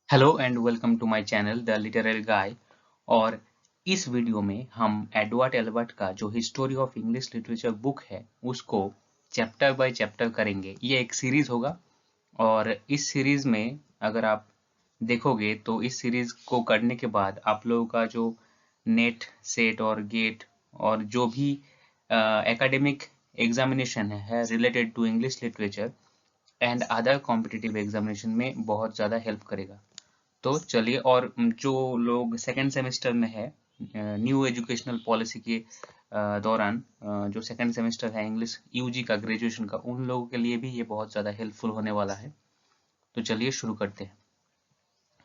Hello and welcome to my channel the literal guy. और इस video में हम एडवर्ड एल्बर्ट का जो history of English literature book है उसको चैप्टर बाय चैप्टर करेंगे। ये एक सीरीज होगा और इस सीरीज में अगर आप देखोगे तो इस सीरीज को करने के बाद आप लोगों का जो नेट सेट और गेट और जो भी एकेडमिक एग्जामिनेशन है related to English literature and other competitive examination में बहुत ज़्यादा हेल्प करेगा। तो चलिए, और जो लोग सेकेंड सेमेस्टर में है न्यू एजुकेशनल पॉलिसी के दौरान जो सेकेंड सेमेस्टर है इंग्लिश यूजी का ग्रेजुएशन का, उन लोगों के लिए भी ये बहुत ज़्यादा हेल्पफुल होने वाला है। तो चलिए शुरू करते हैं।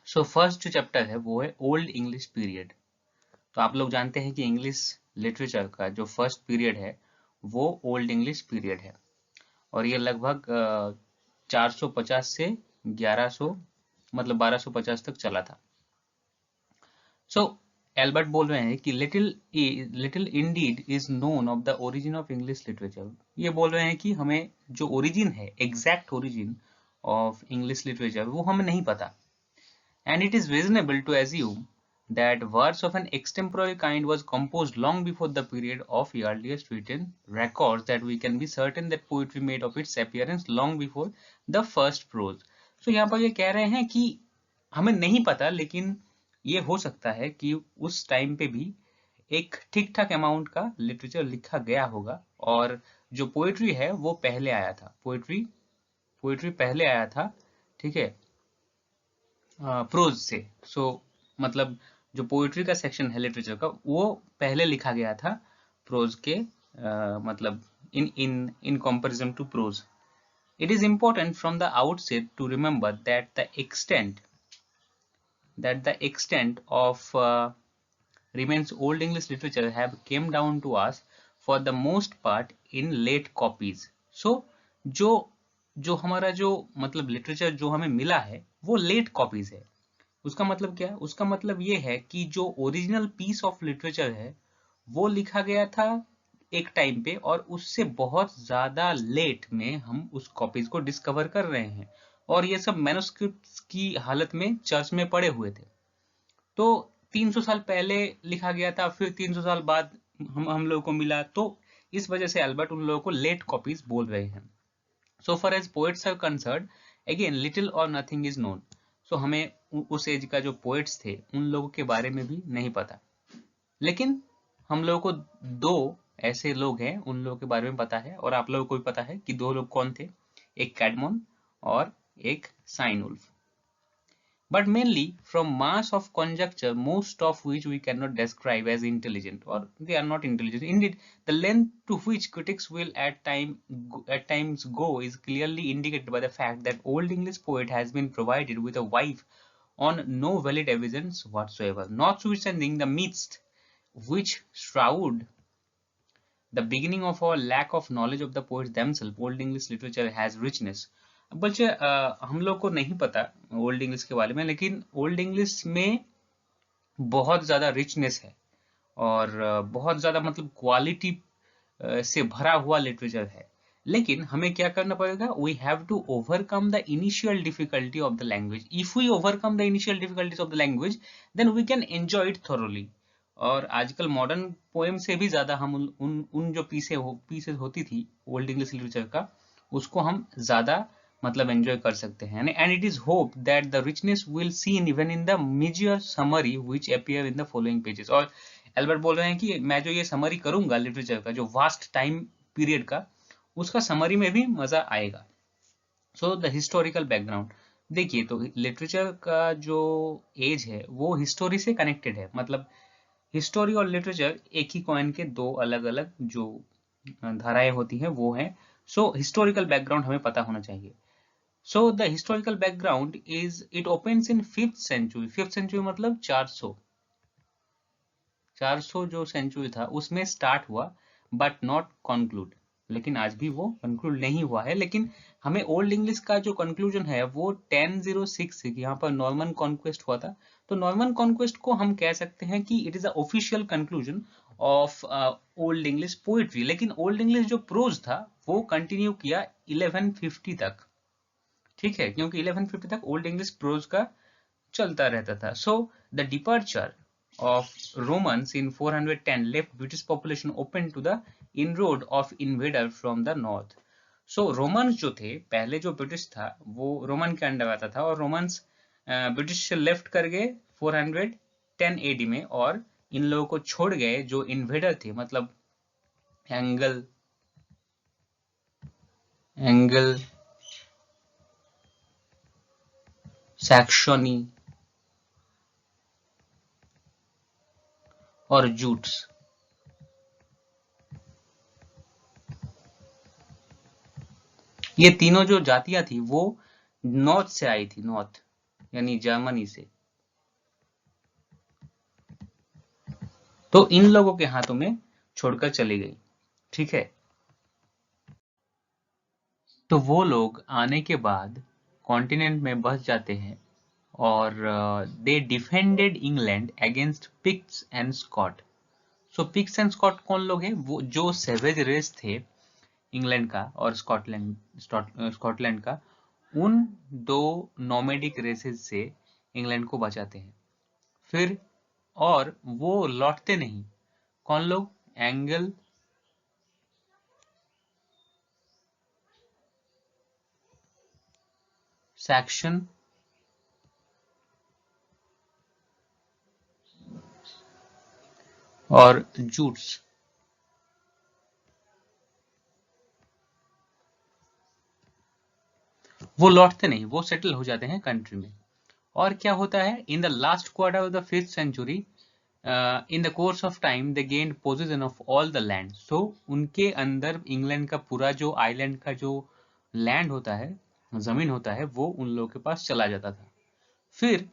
सो फर्स्ट जो चैप्टर है वो है ओल्ड इंग्लिश पीरियड। तो आप लोग जानते हैं कि इंग्लिश लिटरेचर का जो फर्स्ट पीरियड है वो ओल्ड इंग्लिश पीरियड है और ये लगभग 450 से 1100 मतलब 1250 तक चला था। सो एल्बर्ट बोल रहे हैं कि little indeed is known of the origin of English literature. ये बोल रहे हैं कि हमें जो ओरिजिन है, exact origin of English literature, वो हमें नहीं पता। And it is reasonable to assume that verse of an extemporary kind was composed long before the period of the earliest written records, that we can be certain that poetry made of its appearance long before the first prose. So यहाँ पर ये कह रहे हैं कि हमें नहीं पता, लेकिन ये हो सकता है कि उस टाइम पे भी एक ठीक ठाक अमाउंट का लिटरेचर लिखा गया होगा और जो पोएट्री है वो पहले आया था। पोएट्री पोएट्री पहले आया था, ठीक है, प्रोज से। सो मतलब जो पोएट्री का सेक्शन है लिटरेचर का वो पहले लिखा गया था प्रोज के, मतलब in in in comparison to prose. It is important from the outset to remember that the extent of remains old English literature have came down to us for the most part in late copies. So जो जो हमारा जो मतलब literature जो हमें मिला है वो लेट कॉपीज है। उसका मतलब क्या है? उसका मतलब ये है कि जो ओरिजिनल पीस ऑफ लिटरेचर है वो लिखा गया था एक टाइम पे और उससे बहुत ज्यादा लेट में हम उस कॉपीज को डिस्कवर कर रहे हैं और ये सब मैन्युस्क्रिप्ट्स की हालत में चर्च में पड़े हुए थे। तो 300 साल पहले लिखा गया था, फिर 300 साल बाद हम लोगों को मिला, तो इस वजह से अल्बर्ट उन लोगों को लेट कॉपीज बोल रहे हैं। So far as poets are concerned, again little or nothing is known. सो हमें उस एज का जो पोएट्स थे उन लोगों के बारे में भी नहीं पता, लेकिन हम लोगों को दो ऐसे लोग हैं उन लोगों के बारे में पता है और आप लोगों को भी पता है कि दो लोग कौन थे, एक कैडमोन और एक साइनउल्फ। But mainly from mass of conjecture, most of which we cannot describe as intelligent, or they are not intelligent. Indeed, the length to which critics will at times go is clearly indicated by the fact that Old English poet has been provided with a wife on no valid evidence whatsoever, notwithstanding the myths which shroud the beginning of our lack of knowledge of the poets themselves. Old English literature has richness. बच्चे, हम लोग को नहीं पता old English के बारे में, लेकिन ओल्ड इंग्लिश में बहुत ज्यादा रिचनेस है और बहुत ज्यादा मतलब क्वालिटी से भरा हुआ लिटरेचर है। लेकिन हमें क्या करना पड़ेगा? We have to overcome the initial difficulty of the language. If we overcome the initial difficulties of the language then we can enjoy it thoroughly. और आजकल मॉडर्न पोएम से भी ज्यादा हम उन जो पीसेस होती थी ओल्ड इंग्लिश लिटरेचर का, उसको हम ज्यादा मतलब एंजॉय कर सकते हैं। And it is hope that the richness will seen even in the major summary which appear in the following pages. और एल्बर्ट बोल रहे हैं कि मैं जो ये समरी करूंगा लिटरेचर का, जो वास्ट टाइम पीरियड का, उसका समरी में भी मजा आएगा। सो द हिस्टोरिकल बैकग्राउंड, देखिए तो लिटरेचर का जो एज है वो हिस्टोरी से कनेक्टेड है। मतलब हिस्टोरी और लिटरेचर एक ही कॉइन के दो अलग अलग जो धाराएं होती हैं वो हैं। सो हिस्टोरिकल बैकग्राउंड हमें पता होना चाहिए। So the historical background is it opens in 5th century. 5th century मतलब 400 जो सेंचुरी था उसमें स्टार्ट हुआ, बट नॉट कंक्लूड। लेकिन आज भी वो कंक्लूड नहीं हुआ है। लेकिन हमें ओल्ड इंग्लिश का जो कंक्लूजन है वो 1006 से, यहाँ पर नॉर्मन कॉन्क्वेस्ट हुआ था, तो नॉर्मन कॉन्क्वेस्ट को हम कह सकते हैं कि it is the official conclusion of old English poetry. लेकिन ओल्ड इंग्लिश जो प्रोज था वो कंटिन्यू किया 1150 तक, ठीक है, क्योंकि 1150 तक ओल्ड इंग्लिश प्रोज का चलता रहता था. So the departure of Romans in 410 left British population open to the inroad of invader from the north. So Romans जो थे, पहले जो ब्रिटिश था वो रोमन के अंडर आता था, और रोमन्स ब्रिटिश से लेफ्ट कर गए 410 एडी में, और इन लोगों को छोड़ गए जो इन्वेडर थे, मतलब एंगल सैक्सोनी और जूट्स. ये तीनों जो जातियां थी वो नॉर्थ से आई थी, नॉर्थ यानी जर्मनी से. तो इन लोगों के हाथों में छोड़कर चली गई. ठीक है, तो वो लोग आने के बाद कॉन्टिनेंट में बस जाते हैं, और they defended England against Picts and Scot. So Picts and Scot कौन लोग हैं? वो जो सेवेज रेस थे इंग्लैंड का और स्कॉटलैंड का, उन दो नोमैडिक रेसेस से इंग्लैंड को बचाते हैं. फिर और वो लौटते नहीं. कौन लोग? एंगल सैक्सन और जूट्स. वो लौटते नहीं, वो सेटल हो जाते हैं कंट्री में. और क्या होता है? In the last quarter of the 5th century, in the course of time they gained position of all the land. So उनके अंदर इंग्लैंड का पूरा जो आइलैंड का जो लैंड होता है, जमीन होता है, वो उन लोगों के पास चला जाता था. फिर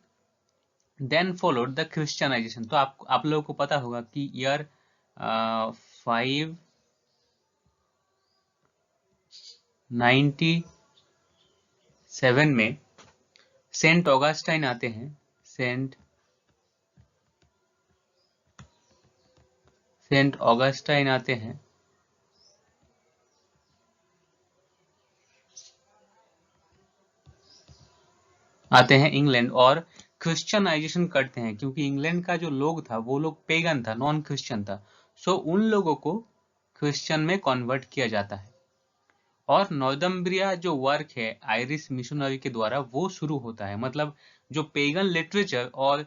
देन फॉलोड द क्रिश्चियनाइजेशन. तो आप लोगों को पता होगा कि ईयर 597 में सेंट ऑगस्टाइन आते हैं. सेंट ऑगस्टाइन आते हैं इंग्लैंड, और क्रिश्चियनाइजेशन करते हैं, क्योंकि इंग्लैंड का जो लोग था वो लोग पेगन था, नॉन क्रिश्चियन था. सो उन लोगों को क्रिश्चियन में कन्वर्ट किया जाता है. और नॉर्दम्ब्रिया जो वर्क है आयरिश मिशनरी के द्वारा वो शुरू होता है. मतलब जो पेगन लिटरेचर और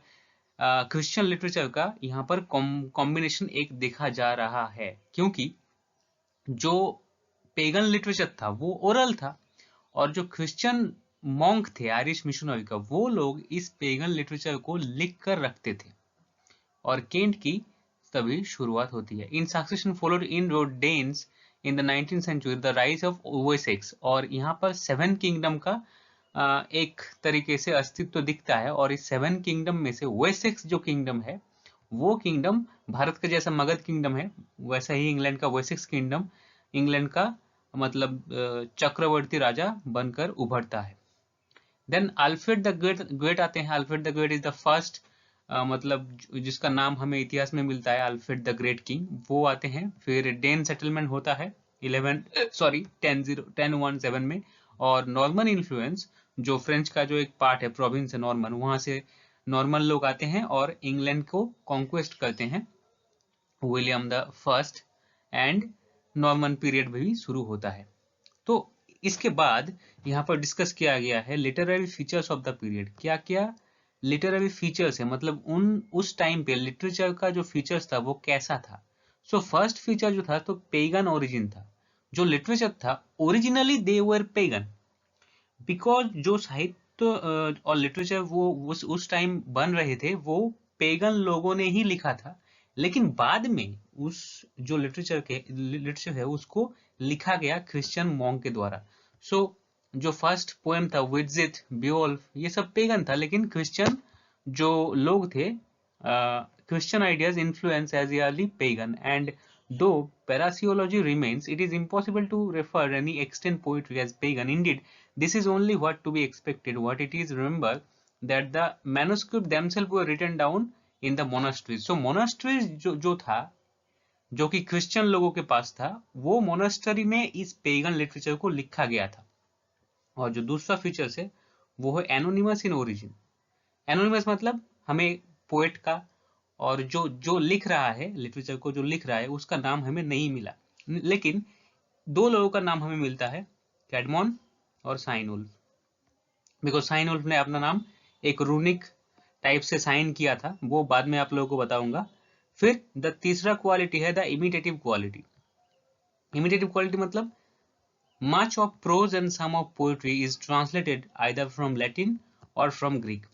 क्रिश्चियन लिटरेचर का यहाँ पर कॉम्बिनेशन एक देखा जा रहा है, क्योंकि जो पेगन लिटरेचर था वो ओरल था, और जो क्रिश्चियन मॉन्क थे आयरिश मिशनरी का, वो लोग इस पेगन लिटरेचर को लिख कर रखते थे. और केंट की तभी शुरुआत होती है. In succession followed in rode Danes in the 19th century the rise of Wessex. और यहाँ पर 7 किंगडम का एक तरीके से अस्तित्व दिखता है, और इस 7 किंगडम में से वेसेक्स जो किंगडम है, वो किंगडम भारत का जैसा मगध किंगडम है, वैसा ही इंग्लैंड का वेसेक्स किंगडम इंग्लैंड का मतलब चक्रवर्ती राजा बनकर उभरता है. देन अल्फ्रेड द ग्रेट आते हैं. Alfred the great is the first, मतलब जिसका नाम हमें इतिहास में मिलता है अल्फ्रेड द ग्रेट किंग, वो आते हैं. फिर डेन सेटलमेंट होता है 1017 में, और नॉर्मन इन्फ्लुएंस, जो फ्रेंच का जो एक पार्ट है, प्रोविंस है नॉर्मन, वहां से नॉर्मन लोग आते हैं और इंग्लैंड को कॉन्क्वेस्ट करते हैं. William the first and Norman period भी शुरू होता है. तो इसके बाद यहाँ पर डिस्कस किया गया है literary features of the period. क्या क्या लिटरेरी फीचर्स है, मतलब उस टाइम पे लिटरेचर का जो फीचर्स था वो कैसा था. सो फर्स्ट फीचर जो था तो पेगन ओरिजिन था. जो लिटरेचर था originally they were pagan, because जो साहित्य और लिटरेचर वो उस टाइम बन रहे थे वो पेगन लोगों ने ही लिखा था. लेकिन बाद में उस जो लिटरेचर है उसको लिखा गया क्रिश्चियन मॉन्क के द्वारा. सो जो फर्स्ट पोएम था विट्जिट, बियोल्फ, ये सब पेगन था, लेकिन क्रिश्चियन जो लोग थे, Christian ideas influence as early pagan. And though parasiology remains, it is impossible to refer any extant poetry as pagan. Indeed, this is only what to be expected. What it is, remember that the manuscript themselves were written down in the monasteries. So monasteries जो था, जो कि Christian लोगों के पास था, वो मोनास्टरी में इस पेगन लिटरेचर को लिखा गया था. और जो दूसरा फीचर है वो है एनोनिमस इन ओरिजिन. एनोनिमस मतलब हमें पोएट का और जो जो लिख रहा है, लिटरेचर को जो लिख रहा है उसका नाम हमें नहीं मिला, लेकिन दो लोगों का नाम हमें मिलता है, कैडमॉन और साइनउल्फ। बिकॉज साइनउल्फ ने अपना नाम एक रूनिक टाइप से साइन किया था, वो बाद में आप लोगों को बताऊंगा। फिर द तीसरा क्वालिटी है the imitative quality. Imitative quality मतलब much of prose and some of poetry is translated either from Latin or from Greek.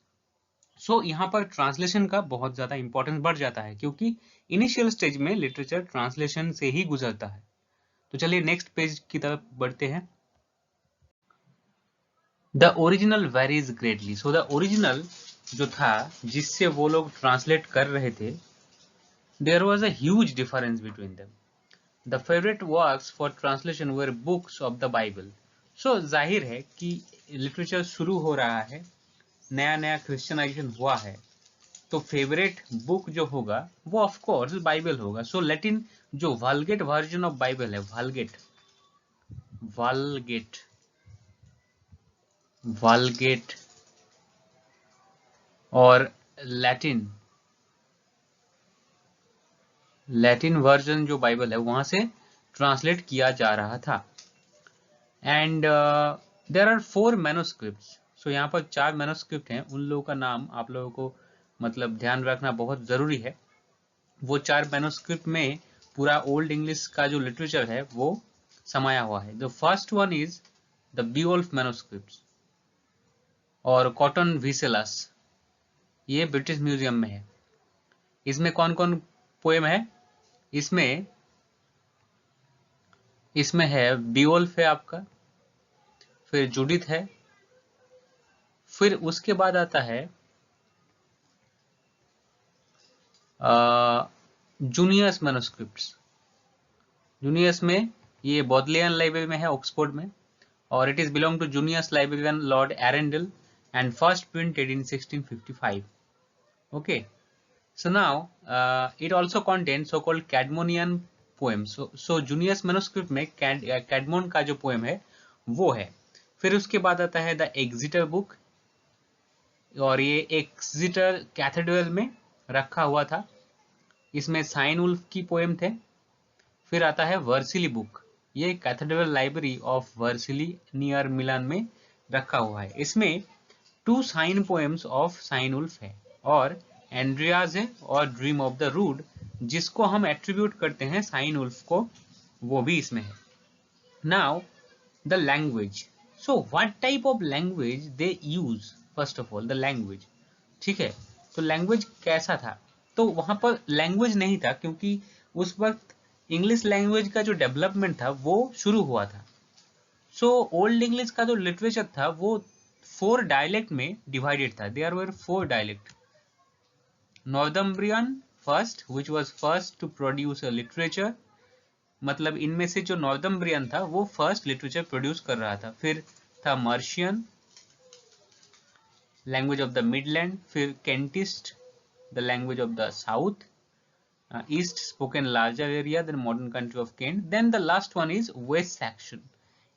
So यहाँ पर ट्रांसलेशन का बहुत ज्यादा इंपॉर्टेंस बढ़ जाता है, क्योंकि इनिशियल स्टेज में लिटरेचर ट्रांसलेशन से ही गुजरता है। तो चलिए नेक्स्ट पेज की तरफ बढ़ते हैं। The original varies greatly. So the original जो था जिससे वो लोग ट्रांसलेट कर रहे थे, there was a huge difference between them. The favorite works for translation were books of the Bible. So जाहिर है कि लिटरेचर शुरू हो रहा है, नया नया क्रिश्चियनाइजेशन हुआ है, तो फेवरेट बुक जो होगा वो ऑफ कोर्स बाइबल होगा। सो लेटिन जो वल्गेट वर्जन ऑफ बाइबल है, वल्गेट वल्गेट वल्गेट और लैटिन लैटिन वर्जन जो बाइबल है वहां से ट्रांसलेट किया जा रहा था। And there are 4 manuscripts. So यहाँ पर 4 मैन्युस्क्रिप्ट हैं, उन लोगों का नाम आप लोगों को मतलब ध्यान रखना बहुत जरूरी है। वो 4 मैन्युस्क्रिप्ट में पूरा ओल्ड इंग्लिश का जो लिटरेचर है वो समाया हुआ है। The first one is the Beowulf manuscript और कॉटन विसेलस, ये ब्रिटिश म्यूजियम में है। इसमें कौन कौन पोएम है? इसमें है बीओल्फ है आपका, फिर जूडिथ है, फिर उसके बाद आता है जूनियस मैन्युस्क्रिप्ट्स। जूनियस में ये बोडलेयन लाइब्रेरी में है, ऑक्सफोर्ड में, और it is belong to Junius librarian Lord Arundel and first printed in 1655. Okay, so now it also contains so called Cadmonian poems. So Junius manuscript में कैडमोन का जो पोएम है वो है। फिर उसके बाद आता है द एग्जिटर बुक, और ये एक्जिटर कैथेड्रल में रखा हुआ था, इसमें साइनउल्फ की पोएम थे। फिर आता है वर्सिली बुक, ये कैथेड्रल लाइब्रेरी ऑफ वर्सिली नियर मिलान में रखा हुआ है। इसमें 2 साइन पोएम्स ऑफ साइनउल्फ है, और एंड्रियाज है और ड्रीम ऑफ द रूड, जिसको हम एट्रीब्यूट करते हैं साइनउल्फ को, वो भी इसमें है। Now the language. So what type of language they use? First of all the language, ठीक है, तो लैंग्वेज कैसा था? तो वहां पर लैंग्वेज नहीं था, क्योंकि उस वक्त इंग्लिश लैंग्वेज का जो डेवलपमेंट था वो शुरू हुआ था। सो ओल्ड इंग्लिश का जो लिटरेचर था वो 4 डायलेक्ट में डिवाइडेड था। There were 4 dialect. Northumbrian first, which was first to produce a literature, मतलब इनमें से जो नॉर्थम्ब्रियन था वो फर्स्ट लिटरेचर प्रोड्यूस कर रहा था। फिर था Mercian, language of the Midland, फिर Kentish, the language of the south east, spoken larger area than modern country of Kent. Then the last one is West Saxon.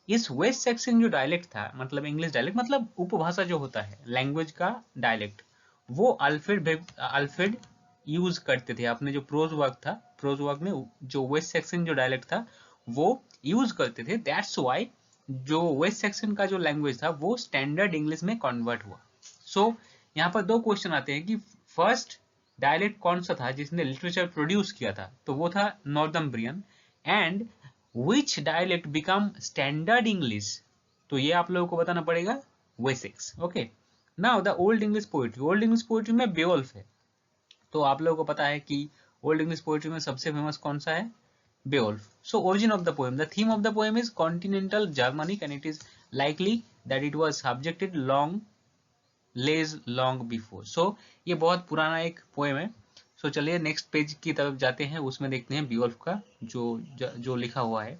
इस West Saxon जो dialect था, मतलब इंग्लिश डायलेक्ट मतलब उपभाषा जो होता है लैंग्वेज का डायलेक्ट, वो अल्फ्रेड यूज करते थे अपने जो प्रोज वर्क था, प्रोज वर्क में जो वेस्ट सेक्शन जो डायलेक्ट था वो यूज करते थे। दैट्स व्हाई जो वेस्ट सेक्शन का जो लैंग्वेज था वो स्टैंडर्ड इंग्लिश में कन्वर्ट हुआ। सो यहाँ पर 2 क्वेश्चन आते हैं कि फर्स्ट डायलेक्ट कौन सा था जिसने लिटरेचर प्रोड्यूस किया था, तो वो था Northumbrian. And which dialect become standard English, तो ये आप लोगों को बताना पड़ेगा, Wessex. Okay, now the old English poetry. Old English poetry में बेओल्फ है, तो आप लोगों को पता है कि ओल्ड इंग्लिश पोएट्री में सबसे फेमस कौन सा है? Beowulf. So origin of the poem, the theme of the poem is continental Germanic and it is likely that it was subjected long before. So ये बहुत पुराना एक पोएम है। सो चलिए नेक्स्ट पेज की तरफ जाते हैं, उसमें देखते हैं बीओल्फ का जो लिखा हुआ है।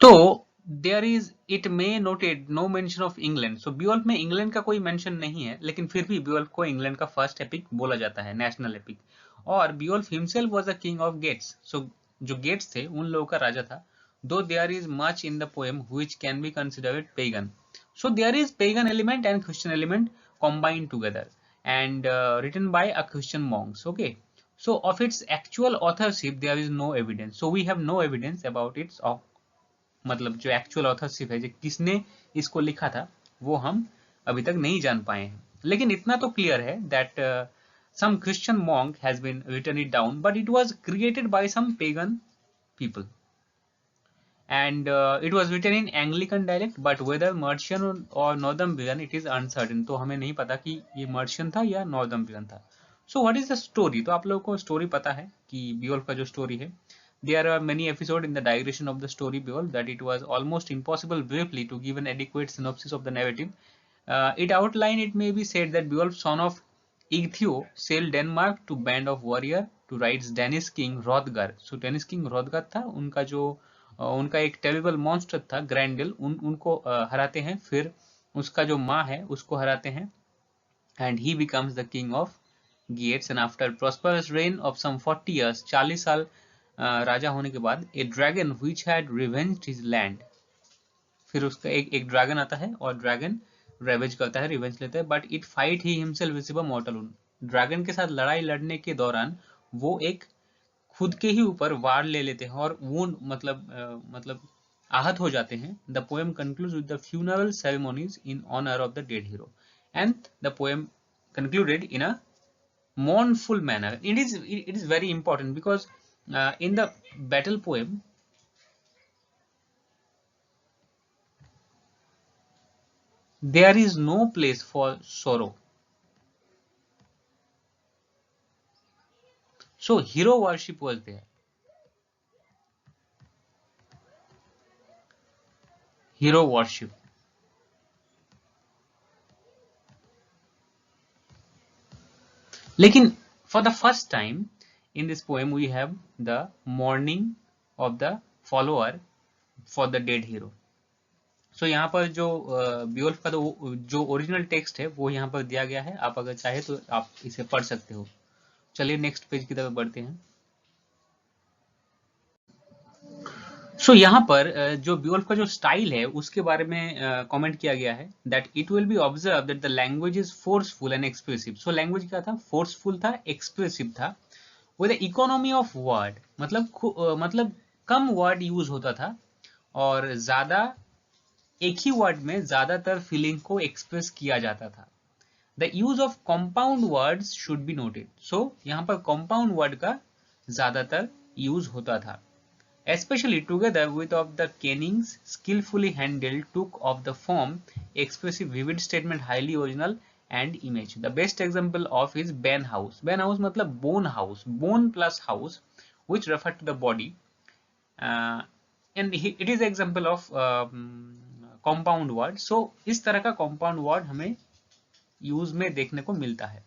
तो there is it may noted no mention of England. So Beowulf में इंग्लैंड का कोई मेंशन नहीं है, लेकिन फिर भी बीओल्फ को इंग्लैंड का फर्स्ट एपिक बोला जाता है, नेशनल एपिक। और Beowulf himself was a king of Geats. So जो गेट्स थे उन लोगों का राजा था। Though there is much in the poem which can be considered pagan. So there is pagan element and Christian element combined together, and written by a Christian monks. Okay, so of its actual authorship there is no evidence. So we have no evidence about its of मतलब जो actual authorship है, जो किसने इसको लिखा था, वो हम अभी तक नहीं जान पाए हैं. लेकिन इतना तो क्लियर है that some Christian monk has been written it down, but it was created by some pagan people, and it was written in Anglican dialect, but whether Mercian or Northumbrian it is uncertain. तो हमें नहीं पता कि ये Mercian था या Northumbrian था. So what is the story? तो आप लोगों को स्टोरी पता है कि Beowulf का जो स्टोरी है. There are many episodes in the digression of the story Beowulf that it was almost impossible briefly to give an adequate synopsis of the narrative. It outline it may be said that Beowulf, son of Igtheo, sailed Denmark to band of warrior to rights Danish king Hrothgar. So Danish king Hrothgar था उनका जो उनका एक terrible monster था ग्रैंडल, उनको हराते हैं, फिर उसका जो माँ है उसको हराते हैं, and he becomes the king of Geats, and after prosperous reign of some 40 years, 40 साल राजा होने के बाद, a dragon which had revenged his land, फिर उसका एक ड्रैगन आता है और ड्रैगन रेवेज करता है, रिवेंज लेता है, but it fight he himself with a मॉर्टल wound. Dragon के साथ लड़ाई लड़ने के दौरान वो एक खुद के ही ऊपर वार ले लेते हैं और वुंड मतलब आहत हो जाते हैं. The poem concludes with the funeral ceremonies in honour of the dead hero, and the poem concluded in a mournful manner. It is very important because in the battle poem there is no place for sorrow. So hero worship was there. Hero worship. लेकिन for the first time in this poem we have the mourning of the follower for the dead hero. So यहाँ पर जो Beowulf का तो जो original text है वो यहाँ पर दिया गया है, आप अगर चाहे तो आप इसे पढ़ सकते हो. चलिए नेक्स्ट पेज की तरफ बढ़ते हैं. सो यहाँ पर जो बियोल्फ का जो स्टाइल है उसके बारे में कमेंट किया गया है that it will be observe that the language is forceful and expressive. So language क्या था, फोर्सफुल था, एक्सप्रेसिव था, विद इकोनॉमी ऑफ वर्ड, मतलब कम वर्ड यूज होता था और ज्यादा एक ही वर्ड में ज्यादातर फीलिंग को एक्सप्रेस किया जाता था. The use of compound words should be noted. So यहाँ पर कंपाउंड वर्ड का ज्यादातर यूज होता था. Especially together with of the kennings skillfully handled took of the form expressive vivid statement highly original and image. The best example of is Ben house. Ben house मतलब bone house, bone plus house, which refer to the body, and it is example of compound word. So इस तरह का compound word हमें use में देखने को मिलता है.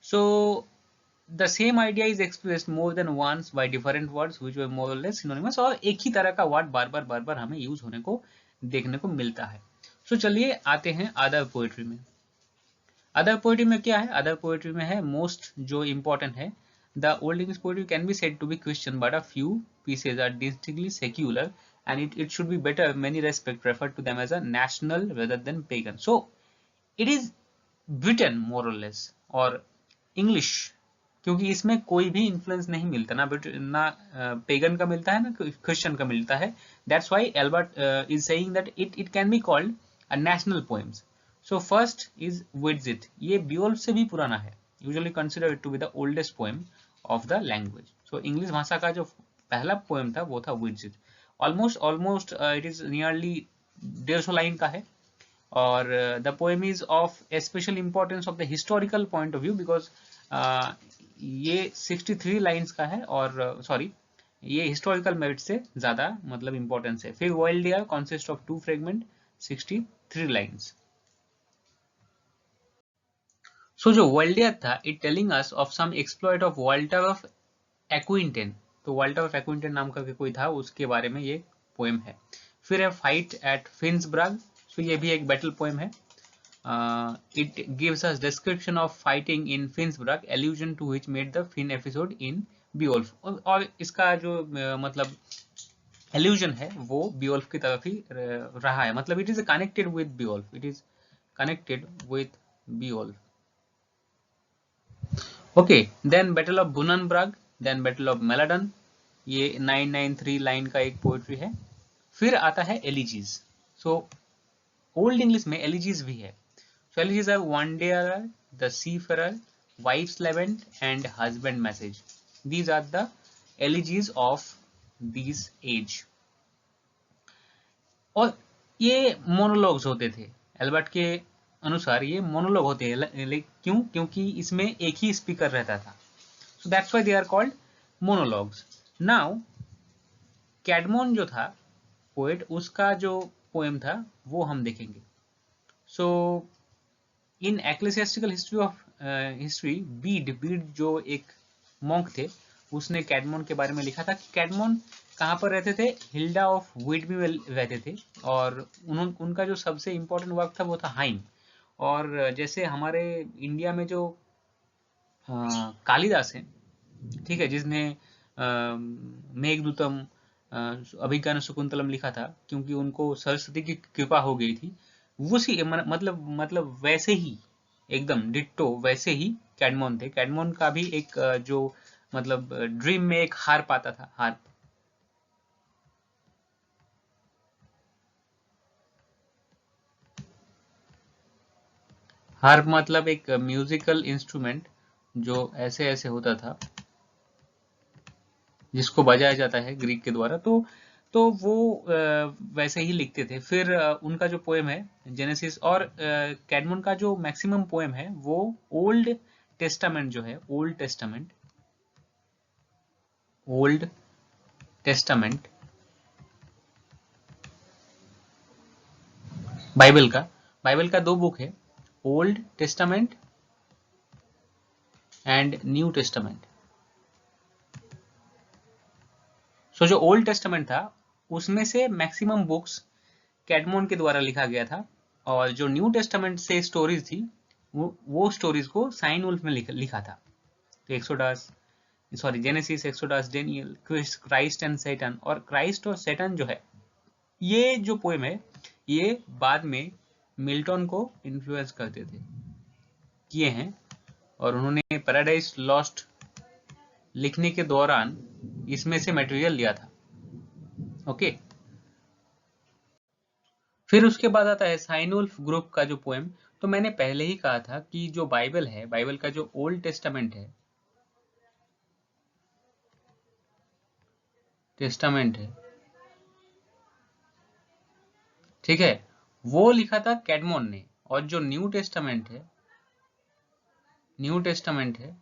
So the same idea is expressed more than once by different words which were more or less synonymous, और एक ही तरह का वर्ड बार बार हमें यूज होने को देखने को मिलता है. सो चलिए आते हैं अदर पोएट्री में. अदर पोएट्री में क्या है, अदर पोएट्री में है मोस्ट जो इंपॉर्टेंट है, the old English poetry can be said to be Christian but a few pieces are distinctly secular and it should be better many respect refer to them as a national rather than pagan. So it is Britain more or less और English, क्योंकि इसमें कोई भी influence नहीं मिलता, ना pagan का मिलता है ना क्रिश्चियन का मिलता है. That's why Albert is saying that it can be called a national poems. So first is Widsith. ये बियोल्फ से भी पुराना है, usually consider it to be the oldest poem of the language. So English भाषा का जो पहला poem था वो था विडजिट. Almost it is nearly 150 line का है, और the poem is of special importance of the historical point of view because ये 63 लाइंस का है, और सॉरी ये हिस्टोरिकल मेरिट से ज्यादा मतलब इंपॉर्टेंस है. फिर Waldere consist of 2 fragment 63 lines. So जो वाइल्डियर था it telling us of some exploit of Walter of Aquitaine. तो वाल्टर ऑफ एक्विंटेन नाम का कोई था, उसके बारे में ये पोएम है. फिर है फाइट एट फिन्सब्रग. सो ये भी एक बैटल पोएम है. It gives us description of fighting in Finnsburg, allusion to which made the Finn episode in Beowulf. और इसका जो मतलब एल्यूजन है वो बियोल्फ की तरफ ही रहा है, मतलब it is connected with Beowulf, it is connected with Beowulf. Okay, then battle of Brunanburh, then battle of Maldon, ये 993 लाइन का एक पोएट्री है. फिर आता है एलिजीज. सो ओल्ड इंग्लिश में एलिजीज भी है. So elegies are wanderer, the seafarer, wife's lament and husband message. These are the elegies of these age. और ये मोनोलॉग्स होते थे. एल्बर्ट के अनुसार ये मोनोलॉग होते हैं. क्यों? क्योंकि इसमें एक ही स्पीकर रहता था. So that's why they are called monologues. Now Caedmon जो था पोएट, उसका जो पोएम था वो हम देखेंगे. सो इन एक्लेसियास्टिकल हिस्ट्री बीड जो एक मॉन्क थे, उसने कैडमोन के बारे में लिखा था कि कैडमोन कहाँ पर रहते थे? हिल्डा ऑफ विडबी में रहते थे. और उनका जो सबसे इम्पोर्टेंट वर्क था वो था हाइम. और जैसे हमारे इंडिया में जो कालिदास है, ठीक है, जिसने मेघदूतम, अभिज्ञान शकुंतलम लिखा था, क्योंकि उनको सरस्वती की कृपा हो गई थी. उसी मतलब वैसे ही एकदम डिट्टो वैसे ही कैडमोन थे. कैडमोन का भी एक जो मतलब ड्रीम में एक हार पाता था, हार्प मतलब एक म्यूजिकल इंस्ट्रूमेंट जो ऐसे ऐसे होता था, जिसको बजाया जाता है ग्रीक के द्वारा. तो वो वैसे ही लिखते थे. फिर उनका जो पोएम है जेनेसिस, और कैडमोन का जो मैक्सिमम पोएम है वो ओल्ड टेस्टामेंट जो है, ओल्ड टेस्टामेंट बाइबल का दो बुक है, Old Testament and New Testament. So जो ओल्ड टेस्टामेंट था उसमें से मैक्सिमम बुक्स कैडमोन के द्वारा लिखा गया था. और जो न्यू टेस्टामेंट से स्टोरीज थी वो स्टोरीज को साइन वुल्फ में लिखा था. तो Exodus, sorry, Genesis, Exodus, Daniel, Christ and Satan. और क्राइस्ट और सैटन जो है, ये जो पोएम है ये बाद में मिल्टन को इन्फ्लुएंस करते थे, किए हैं. और उन्होंने पैराडाइज लॉस्ट लिखने के दौरान इसमें से मटेरियल लिया था. ओके, फिर उसके बाद आता है साइनवुल्फ ग्रुप का जो पोएम. तो मैंने पहले ही कहा था कि जो बाइबल है, बाइबल का जो ओल्ड टेस्टामेंट है, ठीक है, वो लिखा था कैडमोन ने. और जो न्यू टेस्टामेंट है,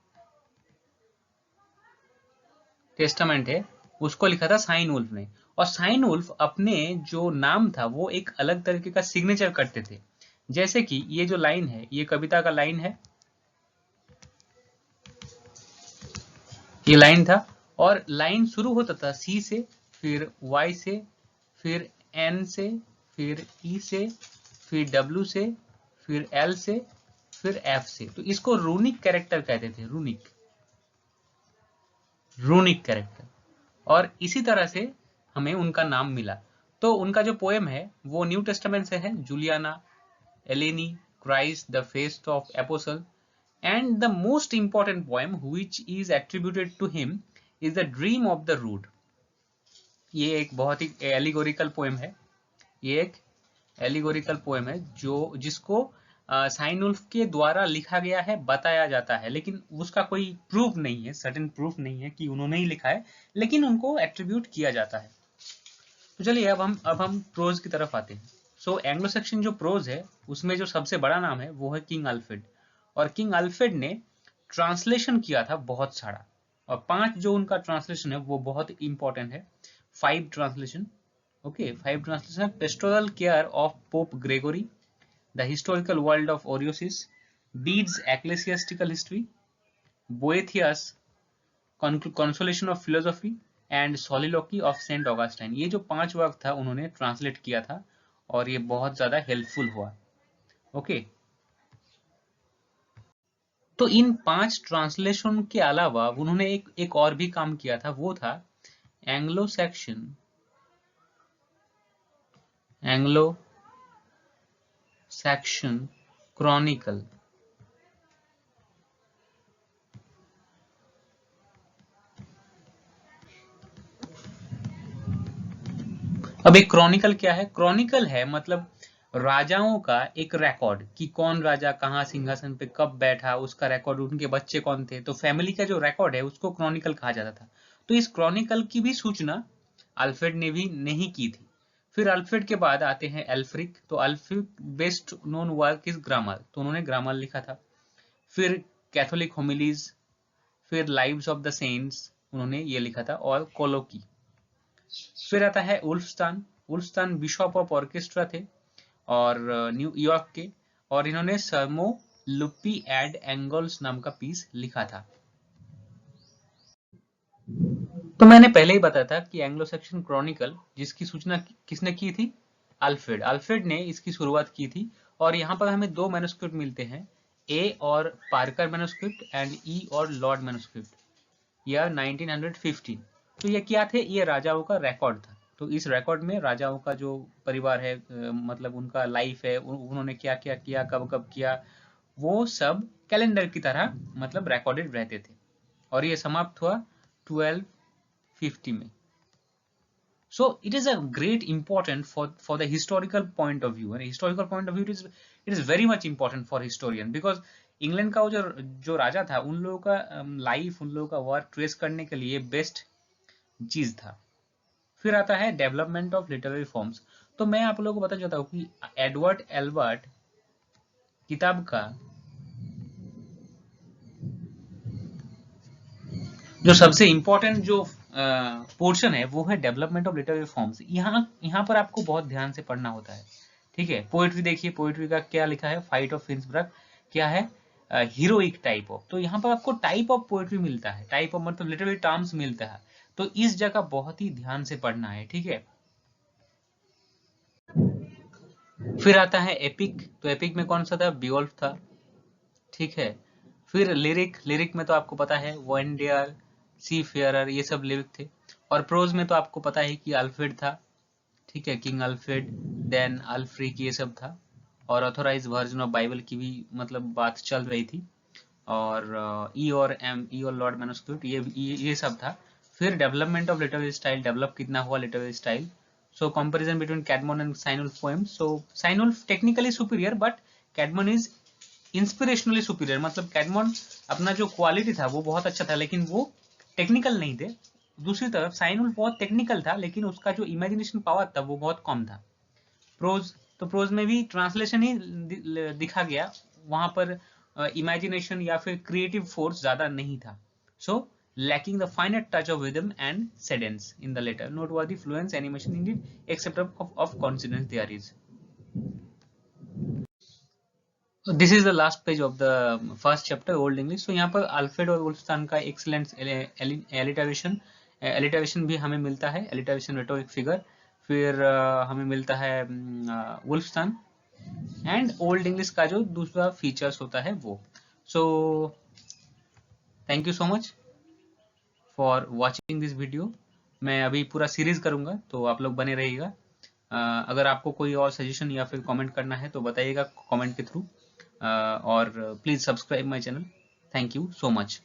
उसको लिखा था साइन वुल्फ ने. और साइन वुल्फ अपने जो नाम था वो एक अलग तरीके का सिग्नेचर करते थे. जैसे कि ये जो लाइन है, ये कविता का लाइन है, ये लाइन था. और लाइन शुरू होता था सी से, फिर वाई से, फिर एन से, फिर ई से, फिर डब्ल्यू से, फिर एल से, फिर एफ से. तो इसको रूनिक कैरेक्टर कहते थे, रूनिक कैरेक्टर. और इसी तरह से हमें उनका नाम मिला. तो उनका जो पोएम है वो न्यू टेस्टामेंट से है, जूलियाना, एलेनी, क्राइस्ट द फेस्ट of apostle. And the most important poem which is attributed to him is the Dream of the Rood. ये एक बहुत ही एलिगोरिकल पोएम है. ये एक एलिगोरिकल पोएम है जो जिसको साइनवुल्फ के द्वारा लिखा गया है, बताया जाता है, लेकिन उसका कोई प्रूफ नहीं है, सर्टेन प्रूफ नहीं है कि उन्होंने ही लिखा है, लेकिन उनको एट्रीब्यूट किया जाता है. तो चलिए अब हम प्रोज की तरफ आते हैं. सो एंग्लो सेक्शन जो प्रोज है उसमें जो सबसे बड़ा नाम है वो है किंग अल्फ्रेड. और किंग अल्फ्रेड ने ट्रांसलेशन किया था बहुत सारा. और 5 जो उनका ट्रांसलेशन है वो बहुत इंपॉर्टेंट है. 5 translation, okay, 5 translation. Pastoral care of Pope Gregory, the historical world of Orosius, Bede's ecclesiastical history, Boethius, consolation of philosophy and soliloquy of Saint Augustine. ये जो 5 वर्क था उन्होंने ट्रांसलेट किया था और ये बहुत ज्यादा हेल्पफुल हुआ. ओके, तो इन 5 ट्रांसलेशन के अलावा उन्होंने एक और भी काम किया था, वो था Anglo Saxon Anglo Saxon Chronicle. अब एक क्रॉनिकल क्या है? क्रॉनिकल है मतलब राजाओं का एक रिकॉर्ड कि कौन राजा कहाँ सिंहासन पे कब बैठा, उसका रिकॉर्ड, उनके बच्चे कौन थे, तो फैमिली का जो रिकॉर्ड है उसको क्रॉनिकल कहा जाता था। तो इस क्रॉनिकल की भी सूचना अल्फ्रेड ने भी नहीं की थी। फिर अल्फ्रेड के बाद आते हैं एल्फ्रिक। तो Aelfric best known work is grammar, तो उन्होंने ग्रामर लिखा था। फिर कैथोलिक होमिलीज, फिर लाइव्स ऑफ द सेंट्स उन्होंने ये लिखा था, और कोलोकी। फिर आता है उल्फस्तान। उल्फस्तान बिशॉप ऑफ ऑर्केस्ट्रा थे और न्यूयॉर्क के, और इन्होंने सर्मो लुप्पी एड एंगल्स नाम का पीस लिखा था। तो मैंने पहले ही बताया था कि एंग्लो सेक्शन क्रॉनिकल जिसकी सूचना किसने की थी? अल्फ्रेड। अल्फ्रेड ने इसकी शुरुआत की थी, और यहाँ पर हमें दो मैन्युस्क्रिप्ट मिलते हैं, ए और पार्कर मैन्युस्क्रिप्ट एंड ई और लॉर्ड मैन्युस्क्रिप्ट, ईयर 1915। तो ये क्या थे? ये राजाओं का रिकॉर्ड था। तो इस रिकॉर्ड में राजाओं का जो परिवार है, मतलब उनका लाइफ है, उन्होंने क्या क्या किया, कब कब किया, वो सब कैलेंडर की तरह मतलब रिकॉर्डेड रहते थे। और ये समाप्त हुआ 1250 में। So it is a great important for the historical point of view, and historical point of view it is very much important for historian, because England का वो जो राजा था, उन लोगों का लाइफ, उन लोगों का वर्क ट्रेस करने के लिए बेस्ट चीज था। फिर आता है डेवलपमेंट ऑफ लिटरेरी फॉर्म्स। तो मैं आप लोगों को बताना चाहता हूँ कि एडवर्ड एल्बर्ट किताब का जो सबसे इंपॉर्टेंट जो पोर्शन है वो है डेवलपमेंट ऑफ लिटरेरी फॉर्म्स। यहाँ पर आपको बहुत ध्यान से पढ़ना होता है, ठीक है। पोएट्री देखिए, पोएट्री का क्या लिखा है, फाइट ऑफ फिंसबर्ग क्या है, हीरोइक टाइप ऑफ। तो यहाँ पर आपको टाइप ऑफ पोएट्री मिलता है, टाइप ऑफ मतलब लिटरेरी टर्म्स मिलता है। तो इस जगह बहुत ही ध्यान से पढ़ना है, ठीक है। फिर आता है एपिक। तो एपिक में कौन सा था? बियोल्फ था, ठीक है। फिर लिरिक, लिरिक में तो आपको पता है वेंडियर, सी फेयरर, ये सब लिरिक थे। और प्रोज में तो आपको पता है कि अल्फ्रेड था, ठीक है, किंग अल्फ्रेड, देन अल्फ्रिक, ये सब था। और ऑथोराइज वर्जन ऑफ बाइबल की भी मतलब बात चल रही थी। और ई और लॉर्ड मैन्युस्क्रिप्ट, ये सब था। फिर development of literary style, develop कितना हुआ literary style. So comparison between Caedmon and Cynewulf poems. So Cynewulf technically superior, but Caedmon is inspirationally superior. मतलब कैडमोन अपना जो क्वालिटी था वो बहुत अच्छा था, लेकिन वो टेक्निकल नहीं थे। दूसरी तरफ साइनुल्फ बहुत टेक्निकल था, लेकिन उसका जो इमेजिनेशन पावर था वो बहुत कम था। प्रोज, तो प्रोज में भी ट्रांसलेशन ही दिखा गया, वहां पर इमेजिनेशन या फिर क्रिएटिव फोर्स ज्यादा नहीं था। सो lacking the finer touch of rhythm and cadence in the letter, noteworthy fluence animation indeed, except of coincidence there is. This is the last page of the first chapter old English. तो यहाँ पर Alfred और वुल्फस्टान का excellent alliteration, alliteration भी हमें मिलता है, alliteration rhetoric figure. फिर हमें मिलता है वुल्फस्टान एंड ओल्ड इंग्लिश का जो दूसरा फीचर्स होता है वो। So thank you so much for watching this video. मैं अभी पूरा सीरीज करूंगा, तो आप लोग बने रहिएगा। अगर आपको कोई और सजेशन या फिर कमेंट करना है तो बताइएगा कमेंट के थ्रू, और please subscribe my channel. Thank you so much.